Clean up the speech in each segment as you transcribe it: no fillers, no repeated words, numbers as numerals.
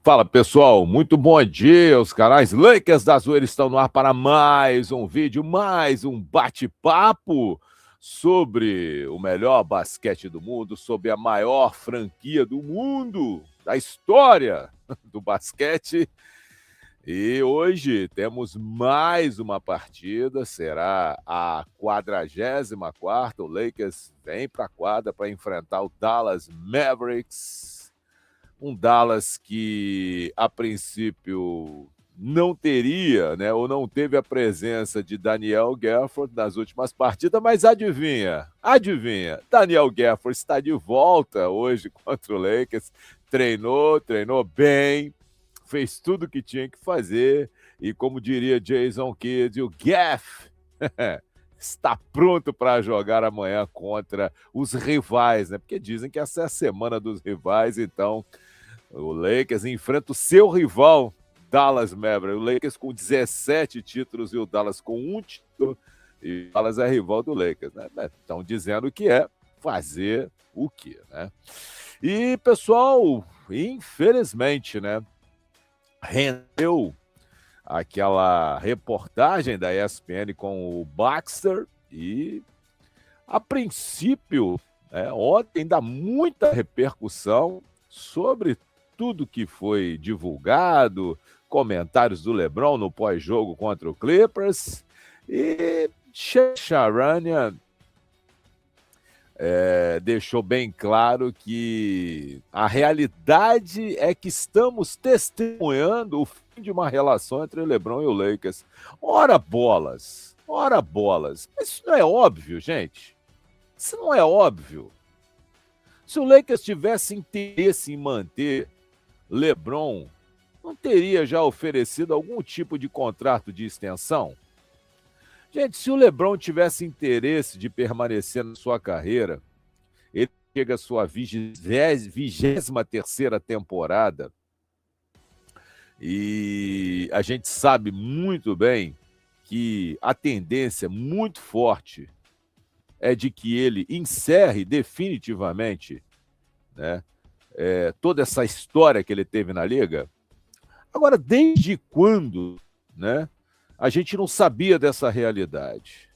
Fala pessoal, muito bom dia. Os canais Lakers da Zoeira estão no ar para mais um vídeo, mais um bate-papo sobre o melhor basquete do mundo, sobre a maior franquia do mundo, da história do basquete. E hoje temos mais uma partida, será a 44ª. O Lakers vem para a quadra para enfrentar o Dallas Mavericks. Um Dallas que, a princípio, não teria, né, ou não teve a presença de Daniel Gafford nas últimas partidas, mas adivinha, Daniel Gafford está de volta hoje contra o Lakers, treinou bem, fez tudo o que tinha que fazer, e como diria Jason Kidd, o Gaff está pronto para jogar amanhã contra os rivais, né? Porque dizem que essa é a semana dos rivais, então o Lakers enfrenta o seu rival, Dallas Mavericks. O Lakers com 17 títulos e o Dallas com um título. E o Dallas é rival do Lakers, né? Estão dizendo que é fazer o quê, né? E, pessoal, infelizmente, né? Rendeu aquela reportagem da ESPN com o Baxter e, a princípio, ontem dá muita repercussão sobre tudo que foi divulgado, comentários do LeBron no pós-jogo contra o Clippers, e Charania deixou bem claro que a realidade é que estamos testemunhando o fim de uma relação entre o LeBron e o Lakers. Ora bolas. Mas isso não é óbvio, gente? Isso não é óbvio. Se o Lakers tivesse interesse em manter LeBron, não teria já oferecido algum tipo de contrato de extensão? Gente, se o LeBron tivesse interesse de permanecer na sua carreira, ele chega à sua 23ª temporada, e a gente sabe muito bem que a tendência muito forte é de que ele encerre definitivamente, né, toda essa história que ele teve na Liga. Agora, desde quando, né, a gente não sabia dessa realidade?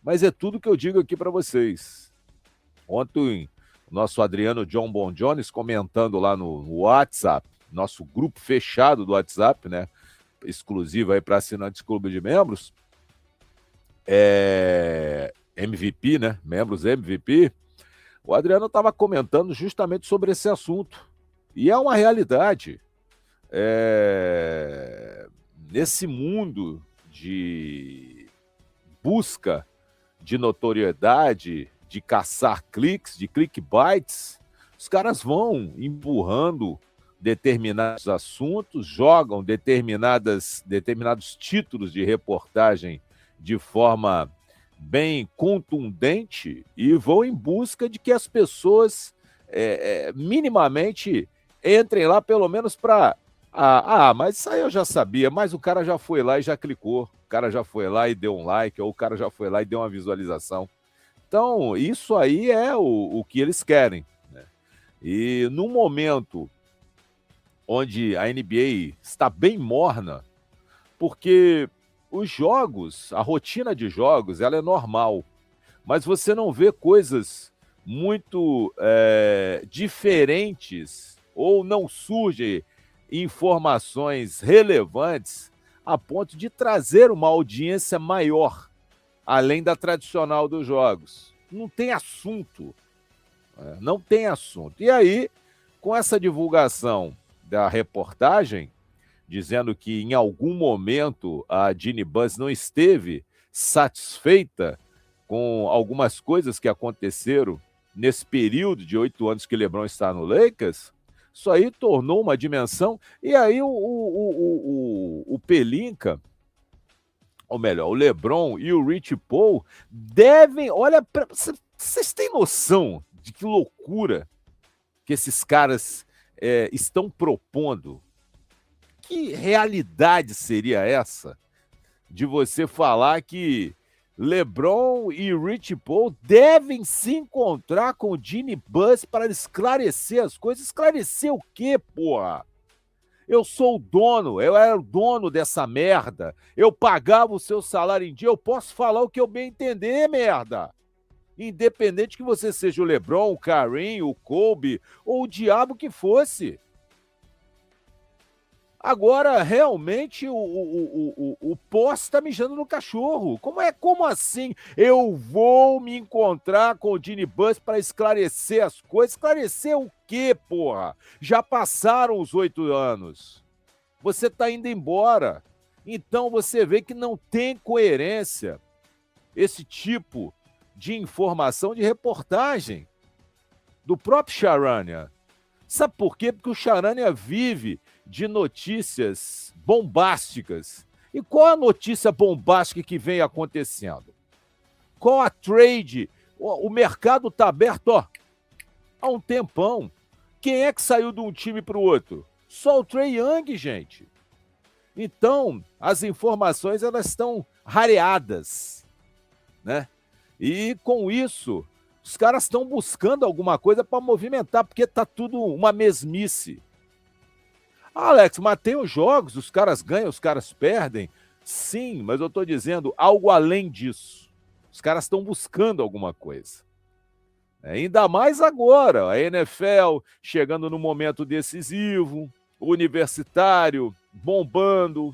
Mas é tudo que eu digo aqui para vocês. Ontem, o nosso Adriano John Bon Jones comentando lá no WhatsApp, nosso grupo fechado do WhatsApp, né, exclusivo aí para assinantes Clube de Membros, MVP, né, membros MVP, o Adriano estava comentando justamente sobre esse assunto. E é uma realidade. Nesse mundo de busca de notoriedade, de caçar cliques, de clickbaits, os caras vão empurrando determinados assuntos, jogam determinados títulos de reportagem de forma bem contundente e vão em busca de que as pessoas minimamente entrem lá pelo menos para mas isso aí eu já sabia, mas o cara já foi lá e já clicou, o cara já foi lá e deu um like, ou o cara já foi lá e deu uma visualização. Então, isso aí é o que eles querem, né? E no momento onde a NBA está bem morna, porque os jogos, a rotina de jogos, ela é normal, mas você não vê coisas muito diferentes ou não surgem informações relevantes a ponto de trazer uma audiência maior, além da tradicional dos jogos. Não tem assunto. Não tem assunto. E aí, com essa divulgação da reportagem, dizendo que em algum momento a Jeannie Buss não esteve satisfeita com algumas coisas que aconteceram nesse período de 8 anos que LeBron está no Lakers, isso aí tornou uma dimensão. E aí o Pelinka, ou melhor, o LeBron e o Rich Paul devem... Olha, vocês têm noção de que loucura que esses caras estão propondo? Que realidade seria essa de você falar que LeBron e Rich Paul devem se encontrar com o Jeannie Buss para esclarecer as coisas? Esclarecer o quê, porra? Eu sou o dono, eu era o dono dessa merda. Eu pagava o seu salário em dia, eu posso falar o que eu bem entender, merda. Independente que você seja o LeBron, o Kareem, o Kobe ou o diabo que fosse. Agora, realmente, o poste está mijando no cachorro. Como assim? Eu vou me encontrar com o Jeanie Buss para esclarecer as coisas. Esclarecer o quê, porra? Já passaram os 8 anos. Você está indo embora. Então, você vê que não tem coerência esse tipo de informação, de reportagem do próprio Charania. Sabe por quê? Porque o Charania vive de notícias bombásticas. E qual a notícia bombástica que vem acontecendo? Qual a trade? O mercado está aberto há um tempão. Quem é que saiu de um time para o outro? Só o Trae Young, gente. Então, as informações elas estão rareadas, né? E com isso, os caras estão buscando alguma coisa para movimentar, porque está tudo uma mesmice. Alex, mas tem os jogos, os caras ganham, os caras perdem. Sim, mas eu estou dizendo algo além disso. Os caras estão buscando alguma coisa. Ainda mais agora, a NFL chegando no momento decisivo, universitário bombando,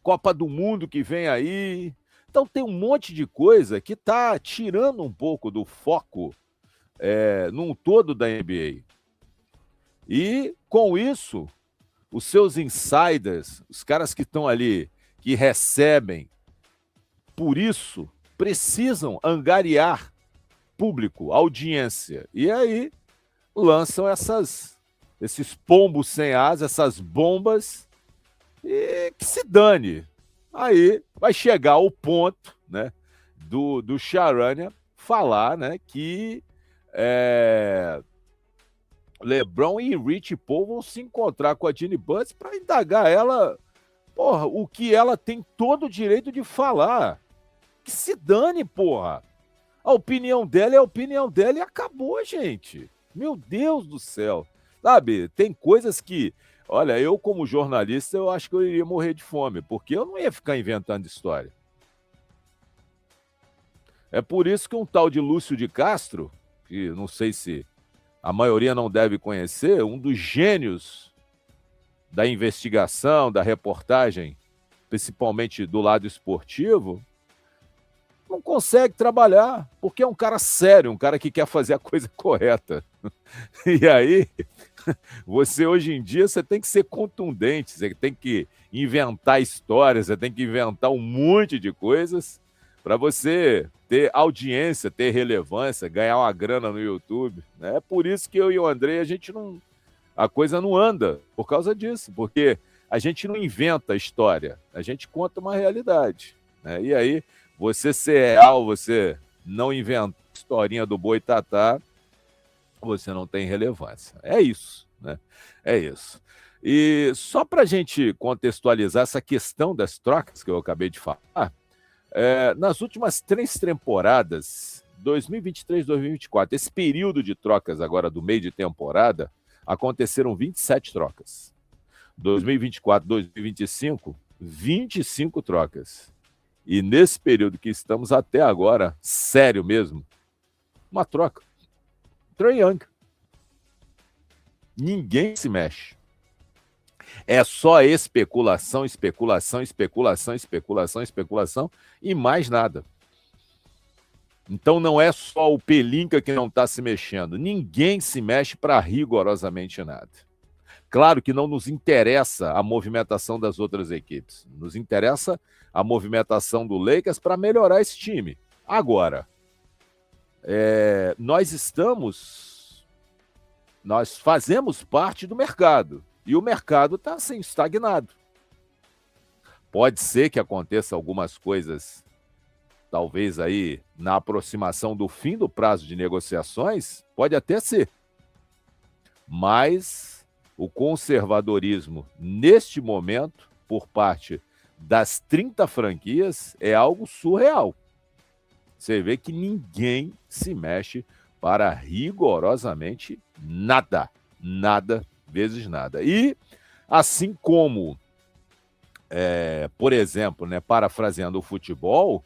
Copa do Mundo que vem aí. Então tem um monte de coisa que está tirando um pouco do foco num todo da NBA. E, com isso, os seus insiders, os caras que estão ali, que recebem, por isso, precisam angariar público, audiência. E aí lançam esses pombos sem asa, essas bombas, e que se dane. Aí vai chegar o ponto, né, do Charania falar, né, que LeBron e Rich Paul vão se encontrar com a Jeanie Buss para indagar ela, porra, o que ela tem todo o direito de falar. Que se dane, porra. A opinião dela é a opinião dela e acabou, gente. Meu Deus do céu. Sabe, tem coisas que, olha, eu como jornalista, eu acho que eu iria morrer de fome, porque eu não ia ficar inventando história. É por isso que um tal de Lúcio de Castro, que não sei se a maioria não deve conhecer, um dos gênios da investigação, da reportagem, principalmente do lado esportivo, não consegue trabalhar, porque é um cara sério, um cara que quer fazer a coisa correta. E aí, você hoje em dia, você tem que ser contundente, você tem que inventar histórias, você tem que inventar um monte de coisas para você ter audiência, ter relevância, ganhar uma grana no YouTube. É por isso que eu e o Andrei, a coisa não anda, por causa disso, porque a gente não inventa história, a gente conta uma realidade. Né? E aí, você ser real, você não inventa historinha do boitatá, você não tem relevância. É isso, né? É isso. E só para a gente contextualizar essa questão das trocas que eu acabei de falar, nas últimas 3 temporadas, 2023, 2024, esse período de trocas agora do meio de temporada, aconteceram 27 trocas. 2024, 2025, 25 trocas. E nesse período que estamos até agora, sério mesmo, uma troca. Trae Young. Ninguém se mexe. É só especulação, especulação, especulação, especulação, especulação e mais nada. Então não é só o Pelinka que não está se mexendo. Ninguém se mexe para rigorosamente nada. Claro que não nos interessa a movimentação das outras equipes. Nos interessa a movimentação do Lakers para melhorar esse time. Agora, nós fazemos parte do mercado. E o mercado está assim, estagnado. Pode ser que aconteça algumas coisas, talvez aí na aproximação do fim do prazo de negociações, pode até ser. Mas o conservadorismo, neste momento, por parte das 30 franquias, é algo surreal. Você vê que ninguém se mexe para rigorosamente nada. Nada vezes nada. E assim como, por exemplo, né, parafraseando o futebol,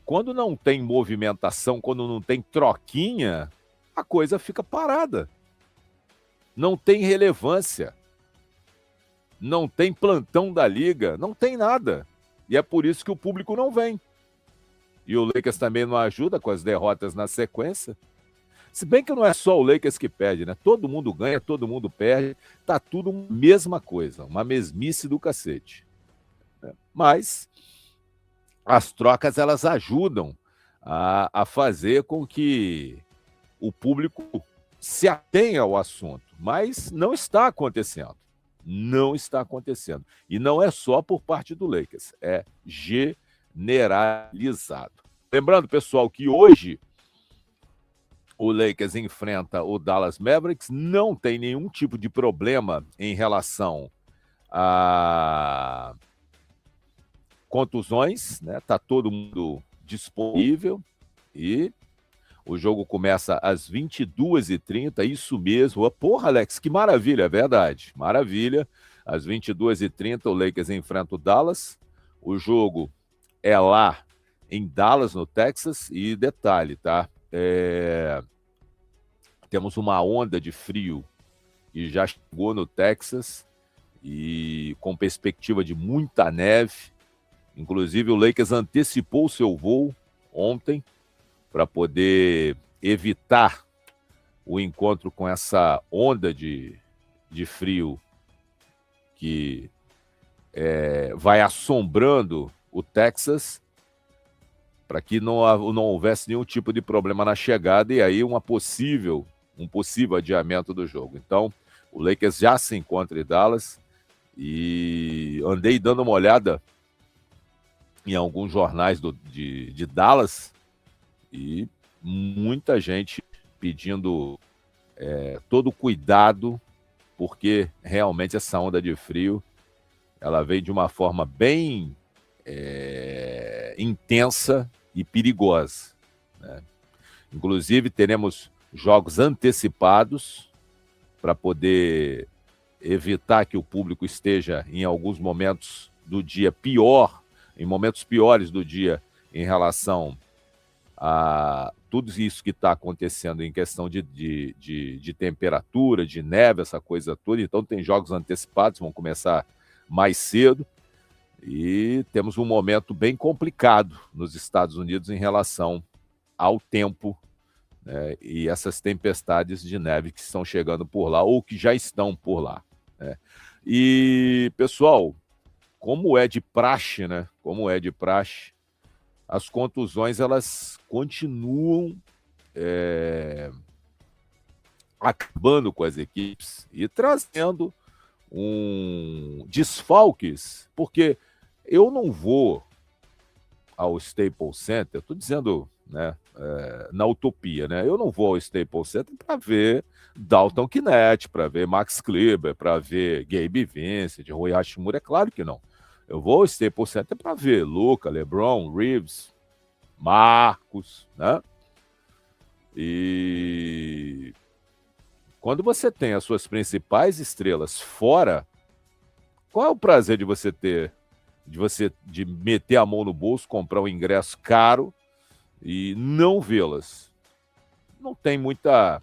quando não tem movimentação, quando não tem troquinha, a coisa fica parada. Não tem relevância. Não tem plantão da liga, não tem nada. E é por isso que o público não vem. E o Lakers também não ajuda com as derrotas na sequência. Se bem que não é só o Lakers que perde, né? Todo mundo ganha, todo mundo perde. Tá tudo a mesma coisa, uma mesmice do cacete. Mas as trocas, elas ajudam a fazer com que o público se atenha ao assunto. Mas não está acontecendo. Não está acontecendo. E não é só por parte do Lakers, é generalizado. Lembrando, pessoal, que hoje o Lakers enfrenta o Dallas Mavericks, não tem nenhum tipo de problema em relação a contusões, né? Tá todo mundo disponível e o jogo começa às 22h30, isso mesmo. Porra, Alex, que maravilha, é verdade. Maravilha. Às 22h30, o Lakers enfrenta o Dallas. O jogo é lá em Dallas, no Texas. E detalhe, tá? Temos uma onda de frio que já chegou no Texas e com perspectiva de muita neve. Inclusive, o Lakers antecipou o seu voo ontem para poder evitar o encontro com essa onda de frio que vai assombrando o Texas, para que não houvesse nenhum tipo de problema na chegada e aí um possível adiamento do jogo. Então, o Lakers já se encontra em Dallas e andei dando uma olhada em alguns jornais de Dallas e muita gente pedindo todo o cuidado, porque realmente essa onda de frio ela veio de uma forma bem intensa e perigosa, né? Inclusive, teremos jogos antecipados para poder evitar que o público esteja em alguns momentos do dia em momentos piores do dia em relação a tudo isso que está acontecendo em questão de temperatura, de neve, essa coisa toda. Então, tem jogos antecipados, vão começar mais cedo. E temos um momento bem complicado nos Estados Unidos em relação ao tempo, né, e essas tempestades de neve que estão chegando por lá ou que já estão por lá, né? E, pessoal, como é de praxe, né? Como é de praxe, as contusões, elas continuam acabando com as equipes e trazendo desfalques, porque eu não vou ao Staples Center, estou dizendo, né, na utopia, né? Eu não vou ao Staples Center para ver Dalton Knecht, para ver Max Kleber, para ver Gabe Vincent, Rui Hashimura, é claro que não. Eu vou ao Staples Center para ver Luka, LeBron, Reeves, Marcos, né? E quando você tem as suas principais estrelas fora, qual é o prazer de você ter, de meter a mão no bolso, comprar um ingresso caro e não vê-las? Não tem muita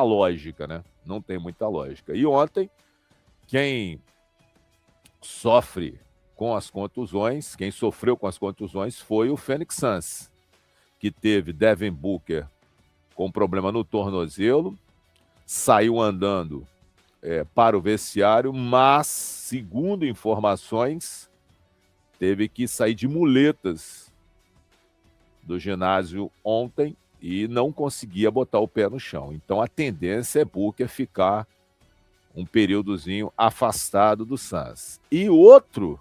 lógica, né? Não tem muita lógica. E ontem, quem sofreu com as contusões foi o Phoenix Suns, que teve Devin Booker com problema no tornozelo, saiu andando para o vestiário, mas, segundo informações, teve que sair de muletas do ginásio ontem e não conseguia botar o pé no chão. Então, a tendência é Booker ficar um períodozinho afastado do Suns. E outro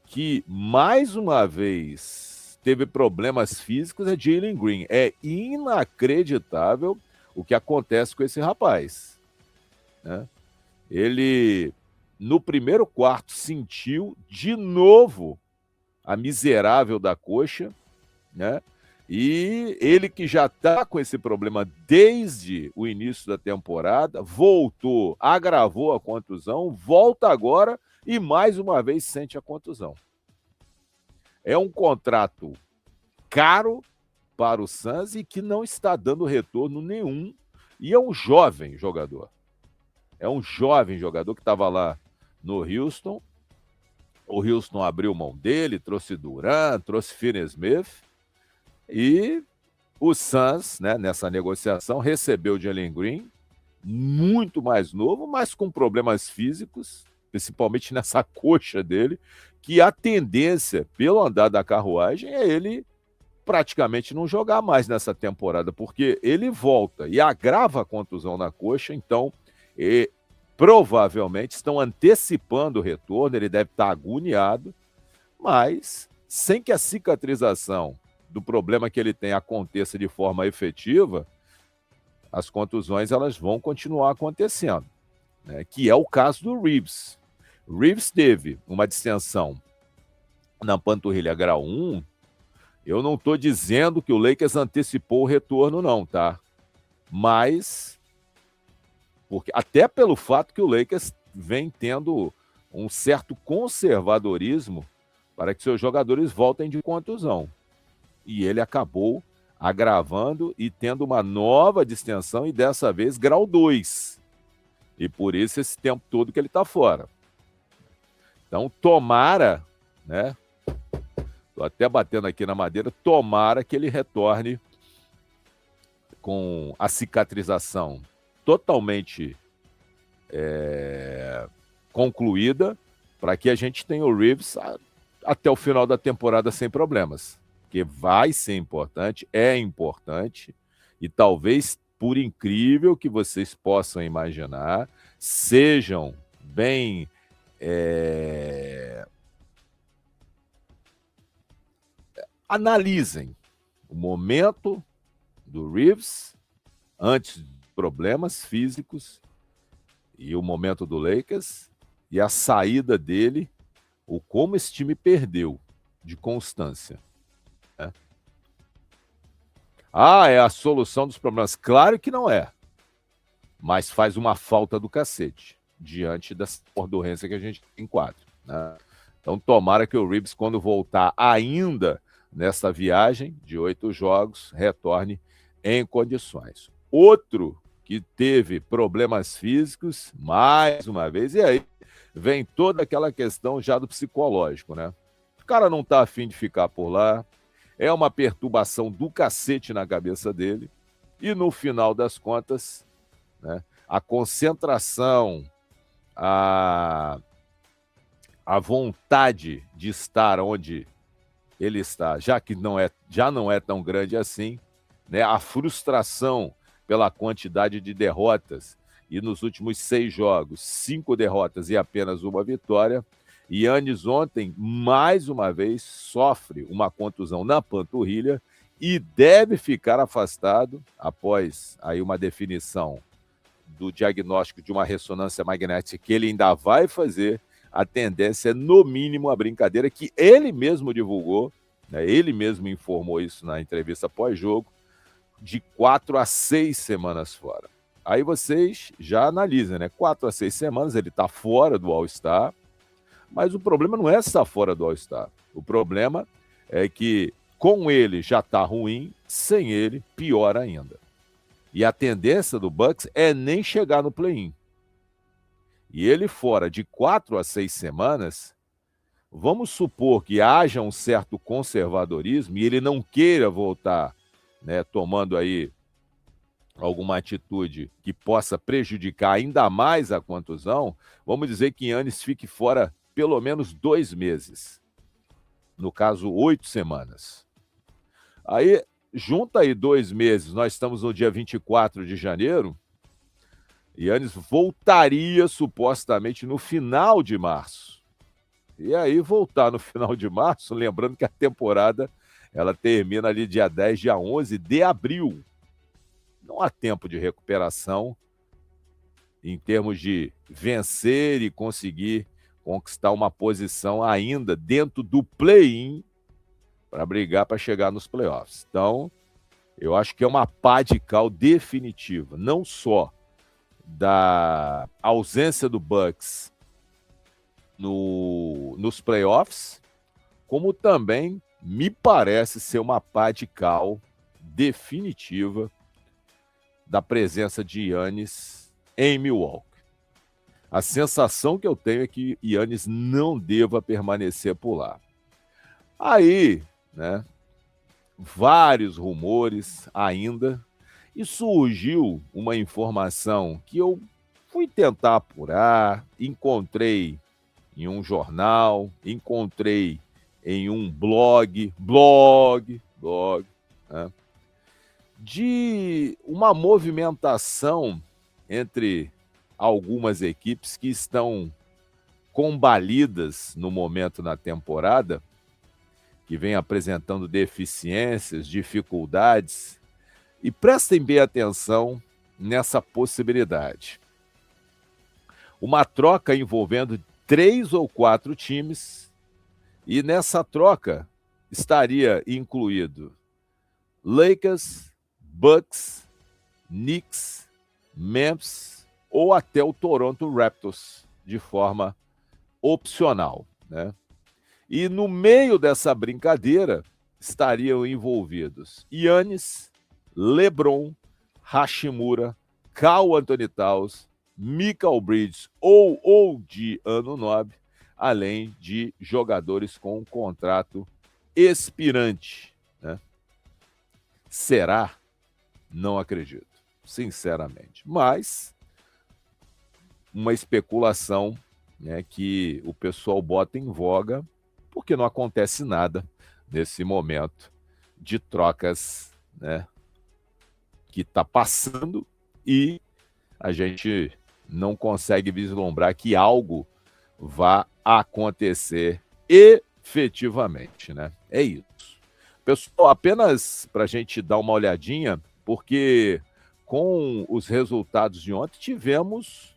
que, mais uma vez, teve problemas físicos é Jalen Green. É inacreditável o que acontece com esse rapaz, né? Ele, no primeiro quarto, sentiu de novo a miserável da coxa, né? E ele que já está com esse problema desde o início da temporada, voltou, agravou a contusão, volta agora e mais uma vez sente a contusão. É um contrato caro para o Suns e que não está dando retorno nenhum. E é um jovem jogador. É um jovem jogador que estava lá no Houston. O Houston abriu mão dele, trouxe Durant, trouxe Finney-Smith. E o Suns, né, nessa negociação, recebeu o Jalen Green, muito mais novo, mas com problemas físicos, principalmente nessa coxa dele, que a tendência, pelo andar da carruagem, é ele praticamente não jogar mais nessa temporada, porque ele volta e agrava a contusão na coxa, então provavelmente estão antecipando o retorno, ele deve estar agoniado, mas sem que a cicatrização do problema que ele tem aconteça de forma efetiva, as contusões elas vão continuar acontecendo, né? Que é o caso do Reeves. Reeves teve uma distensão na panturrilha grau 1. Eu não estou dizendo que o Lakers antecipou o retorno, não, tá? Mas, porque, até pelo fato que o Lakers vem tendo um certo conservadorismo para que seus jogadores voltem de contusão. E ele acabou agravando e tendo uma nova distensão, e dessa vez grau 2. E por isso esse tempo todo que ele está fora. Então, tomara, né? Estou até batendo aqui na madeira, tomara que ele retorne com a cicatrização totalmente concluída, para que a gente tenha o Reeves até o final da temporada sem problemas. Porque vai ser importante, é importante, e talvez, por incrível que vocês possam imaginar, sejam bem analisem o momento do Reeves antes de problemas físicos e o momento do Lakers e a saída dele, ou como esse time perdeu de constância. Né? É a solução dos problemas. Claro que não é, mas faz uma falta do cacete diante dessa ordurrência que a gente enquadra. Né? Então tomara que o Reeves, quando voltar ainda nessa viagem de 8 jogos, retorne em condições. Outro que teve problemas físicos, mais uma vez, e aí vem toda aquela questão já do psicológico, né? O cara não tá afim de ficar por lá, é uma perturbação do cacete na cabeça dele, e no final das contas, né, a concentração, a vontade de estar onde ele está, já não é tão grande assim, né? A frustração pela quantidade de derrotas, e nos últimos 6 jogos, 5 derrotas e apenas uma vitória. E Giannis ontem, mais uma vez, sofre uma contusão na panturrilha e deve ficar afastado após aí uma definição do diagnóstico de uma ressonância magnética que ele ainda vai fazer. A tendência é, no mínimo, a brincadeira que ele mesmo divulgou, né? Ele mesmo informou isso na entrevista pós-jogo, de 4 a 6 semanas fora. Aí vocês já analisam, né? 4 a 6 semanas, ele está fora do All-Star, mas o problema não é estar fora do All-Star. O problema é que com ele já está ruim, sem ele, pior ainda. E a tendência do Bucks é nem chegar no play-in. E ele fora de 4 a 6 semanas, vamos supor que haja um certo conservadorismo e ele não queira voltar, né, tomando aí alguma atitude que possa prejudicar ainda mais a contusão, vamos dizer que Giannis fique fora pelo menos 2 meses. No caso, 8 semanas. Aí, junta aí 2 meses, nós estamos no dia 24 de janeiro, Giannis voltaria supostamente no final de março. E aí, voltar no final de março, lembrando que a temporada ela termina ali dia 10, dia 11 de abril. Não há tempo de recuperação em termos de vencer e conseguir conquistar uma posição ainda dentro do play-in para brigar para chegar nos playoffs. Então, eu acho que é uma pá de cal definitiva, não só da ausência do Bucks nos playoffs, como também me parece ser uma pá de cal definitiva da presença de Giannis em Milwaukee. A sensação que eu tenho é que Giannis não deva permanecer por lá. Aí, né, vários rumores ainda, e surgiu uma informação que eu fui tentar apurar, encontrei em um jornal, encontrei em um blog, né, de uma movimentação entre algumas equipes que estão combalidas no momento na temporada, que vem apresentando deficiências, dificuldades, e prestem bem atenção nessa possibilidade. Uma troca envolvendo 3 ou 4 times, e nessa troca estaria incluído Lakers, Bucks, Knicks, Memphis ou até o Toronto Raptors, de forma opcional, né? E no meio dessa brincadeira estariam envolvidos Giannis, LeBron, Hashimura, Karl Anthony Towns, Mikal Bridges ou OG Anunoby, além de jogadores com um contrato expirante, né? Será? Não acredito, sinceramente. Mas uma especulação, né, que o pessoal bota em voga, porque não acontece nada nesse momento de trocas, né, que está passando, e a gente não consegue vislumbrar que algo vá acontecer efetivamente, né? É isso. Pessoal, apenas para a gente dar uma olhadinha, porque com os resultados de ontem tivemos,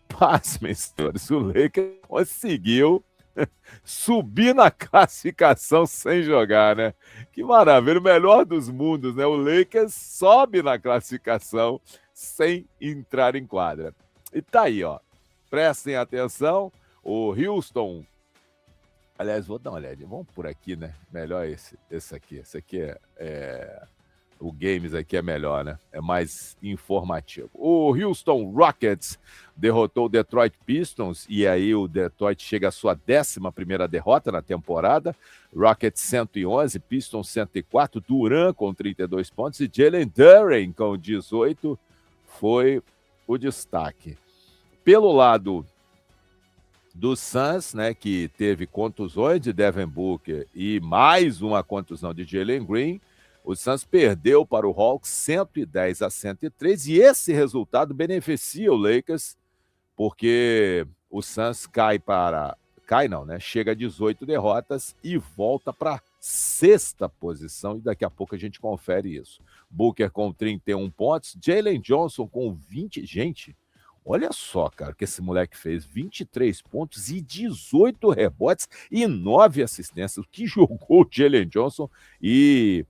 pasmem, senhores, o Lakers conseguiu subir na classificação sem jogar, né? Que maravilha, o melhor dos mundos, né? O Lakers sobe na classificação sem entrar em quadra. E tá aí, ó. Prestem atenção, o Houston... Aliás, vou dar uma olhadinha. Vamos por aqui, né? Melhor esse aqui. Esse aqui o Games aqui é melhor, né? É mais informativo. O Houston Rockets derrotou o Detroit Pistons, e aí o Detroit chega à sua 11ª derrota na temporada. Rockets 111, Pistons 104, Durant com 32 pontos e Jalen Duren com 18 foi o destaque. Pelo lado do Suns, né, que teve contusões de Devin Booker e mais uma contusão de Jalen Green, o Suns perdeu para o Hawks 110-103, e esse resultado beneficia o Lakers, porque o Suns chega a 18 derrotas e volta para a 6ª posição, e daqui a pouco a gente confere isso. Booker com 31 pontos, Jalen Johnson com 20... Gente, olha só, cara, que esse moleque fez 23 pontos e 18 rebotes e 9 assistências. O que jogou o Jalen Johnson, e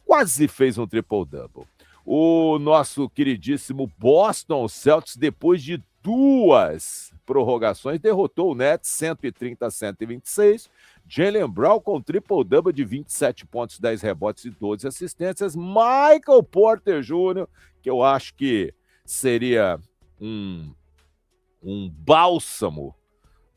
quase fez um triple-double. O nosso queridíssimo Boston Celtics, depois de 2 prorrogações, derrotou o Nets 130-126. Jaylen Brown com triple-double de 27 pontos, 10 rebotes e 12 assistências. Michael Porter Jr., que eu acho que seria um bálsamo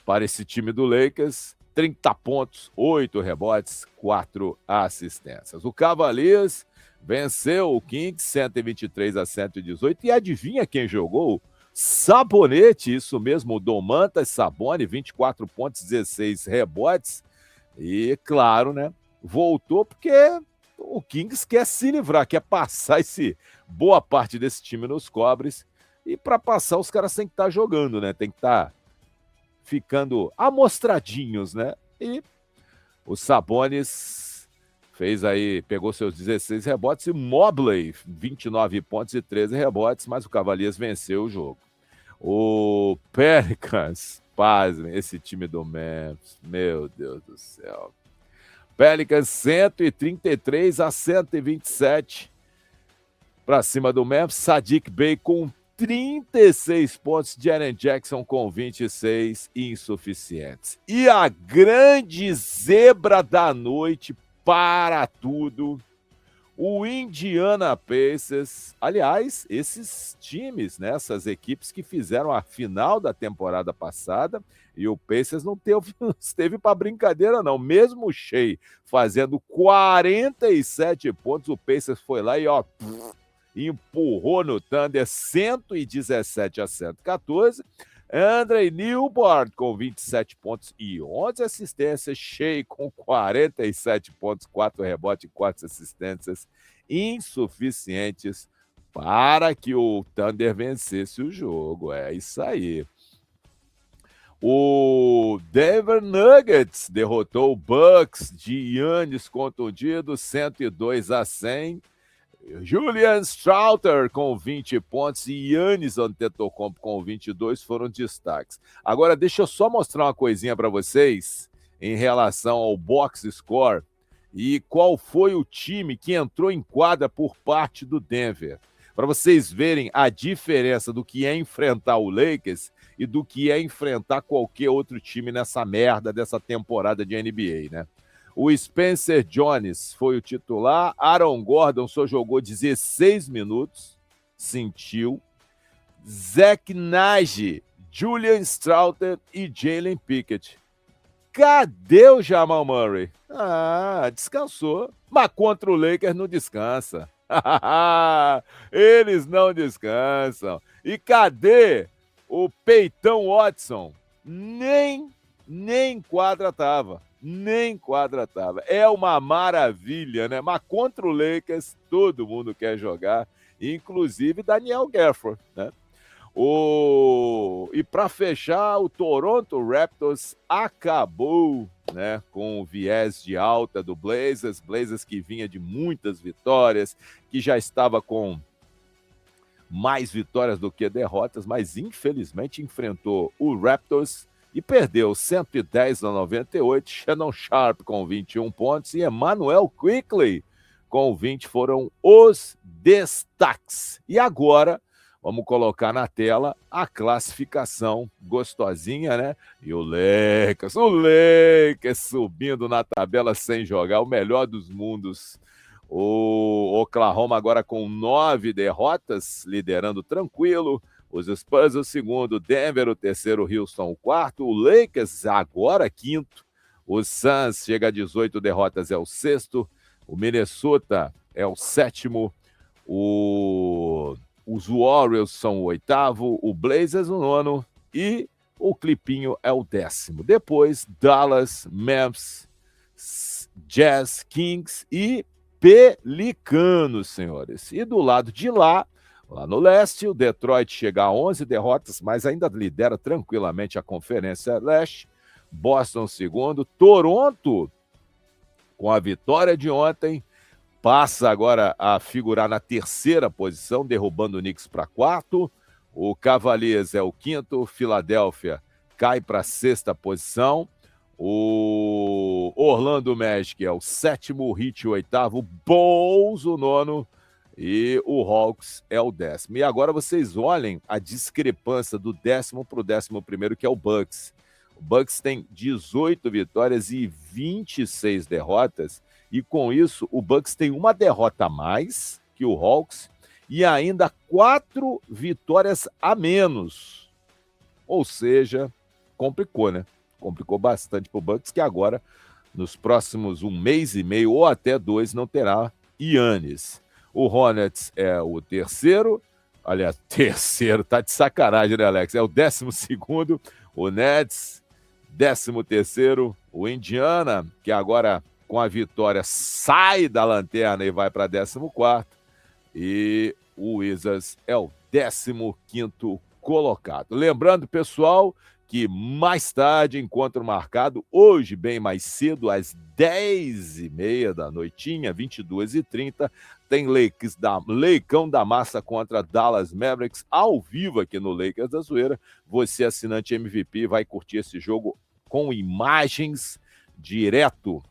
para esse time do Lakers, 30 pontos, 8 rebotes, 4 assistências. O Cavaliers venceu o Kings 123-118, e adivinha quem jogou? Sabonete, isso mesmo, o Domantas Sabonis, 24 pontos, 16 rebotes, e claro, né, voltou porque o Kings quer se livrar, quer passar boa parte desse time nos cobres, e para passar os caras têm que estar jogando, né, tem que estar ficando amostradinhos, né? E o Sabonis pegou seus 16 rebotes, e Mobley, 29 pontos e 13 rebotes, mas o Cavaliers venceu o jogo. O Pelicans, pasmem, esse time do Memphis, meu Deus do céu. Pelicans 133-127 para cima do Memphis. Saddiq Bey com 36 pontos, Jaren Jackson com 26 insuficientes. E a grande zebra da noite para tudo, o Indiana Pacers. Aliás, esses times, né, essas equipes que fizeram a final da temporada passada, e o Pacers não esteve para brincadeira não, mesmo o Shea fazendo 47 pontos, o Pacers foi lá e empurrou no Thunder 117-114. Andre Newborn com 27 pontos e 11 assistências. Shea com 47 pontos, 4 rebotes e 4 assistências insuficientes para que o Thunder vencesse o jogo. É isso aí. O Denver Nuggets derrotou o Bucks de Giannis contundido, 102-100. Julian Strouter com 20 pontos e Giannis Antetokounmpo com 22 foram destaques. Agora, deixa eu só mostrar uma coisinha para vocês em relação ao box score e qual foi o time que entrou em quadra por parte do Denver. Para vocês verem a diferença do que é enfrentar o Lakers e do que é enfrentar qualquer outro time nessa merda dessa temporada de NBA, né? O Spencer Jones foi o titular, Aaron Gordon só jogou 16 minutos, sentiu. Zach Nnaji, Julian Strouter e Jalen Pickett. Cadê o Jamal Murray? Descansou. Mas contra o Lakers não descansa. Eles não descansam. E cadê o Peyton Watson? Nem quadra tava. Nem quadra tava. É uma maravilha, né? Mas contra o Lakers, todo mundo quer jogar, inclusive Daniel Gafford, né? E para fechar, o Toronto Raptors acabou, né, com o viés de alta do Blazers que vinha de muitas vitórias, que já estava com mais vitórias do que derrotas, mas infelizmente enfrentou o Raptors e perdeu 110-98. Shannon Sharp com 21 pontos e Emmanuel Quickley com 20 foram os destaques. E agora vamos colocar na tela a classificação gostosinha, né? E o Lakers subindo na tabela sem jogar, o melhor dos mundos. O Oklahoma agora com 9 derrotas, liderando tranquilo. Os Spurs o segundo, Denver o terceiro, Houston o quarto, o Lakers agora quinto. O Suns chega a 18 derrotas, é o sexto. O Minnesota é o sétimo. Os Warriors são o oitavo, o Blazers o nono e o Clipinho é o 10º. Depois, Dallas, Memphis, Jazz, Kings e Pelicanos, senhores. E do lado de lá no leste, o Detroit chega a 11 derrotas, mas ainda lidera tranquilamente a Conferência Leste. Boston segundo, Toronto, com a vitória de ontem, passa agora a figurar na terceira posição, derrubando o Knicks para quarto. O Cavaliers é o quinto, Filadélfia cai para a sexta posição. O Orlando Magic é o sétimo, o Heat o oitavo, Bulls o nono e o Hawks é o 10º. E agora vocês olhem a discrepância do 10º para o 11º, que é o Bucks. O Bucks tem 18 vitórias e 26 derrotas. E com isso, o Bucks tem uma derrota a mais que o Hawks e ainda 4 vitórias a menos. Ou seja, complicou, né? Complicou bastante para o Bucks, que agora, nos próximos 1 mês e meio ou até 2, não terá Giannis. O Hornets é o terceiro. Aliás, terceiro, tá de sacanagem, né, Alex? É o 12º. O Nets, 13º. O Indiana, que agora com a vitória sai da lanterna e vai para 14º. E o Wizards é o 15º colocado. Lembrando, pessoal, que mais tarde, encontro marcado, hoje bem mais cedo, às 10h30 da noitinha, 22h30, tem Leicão da Massa contra Dallas Mavericks, ao vivo aqui no Lakers da Zoeira. Você, assinante MVP, vai curtir esse jogo com imagens direto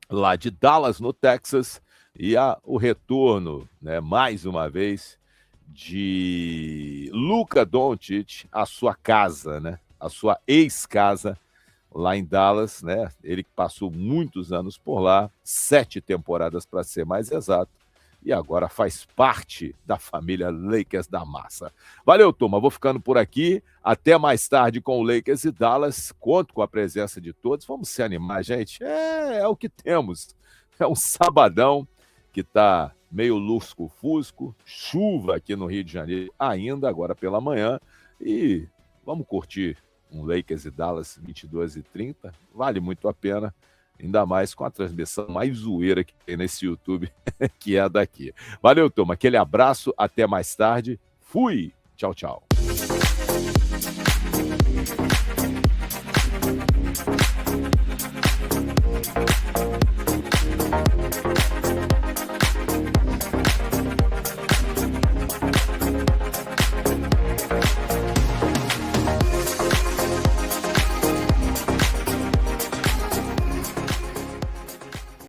lá de Dallas, no Texas, e o retorno, né, mais uma vez, de Luka Doncic à sua casa, né, a sua ex-casa lá em Dallas, né? Ele que passou muitos anos por lá, 7 temporadas para ser mais exato, e agora faz parte da família Lakers da massa. Valeu, turma, vou ficando por aqui. Até mais tarde com o Lakers e Dallas. Conto com a presença de todos. Vamos se animar, gente. É o que temos. É um sabadão que está meio lusco-fusco, chuva aqui no Rio de Janeiro ainda, agora pela manhã, e vamos curtir um Lakers e Dallas 22h30, vale muito a pena, ainda mais com a transmissão mais zoeira que tem nesse YouTube, que é a daqui. Valeu, turma, aquele abraço, até mais tarde, fui, tchau, tchau.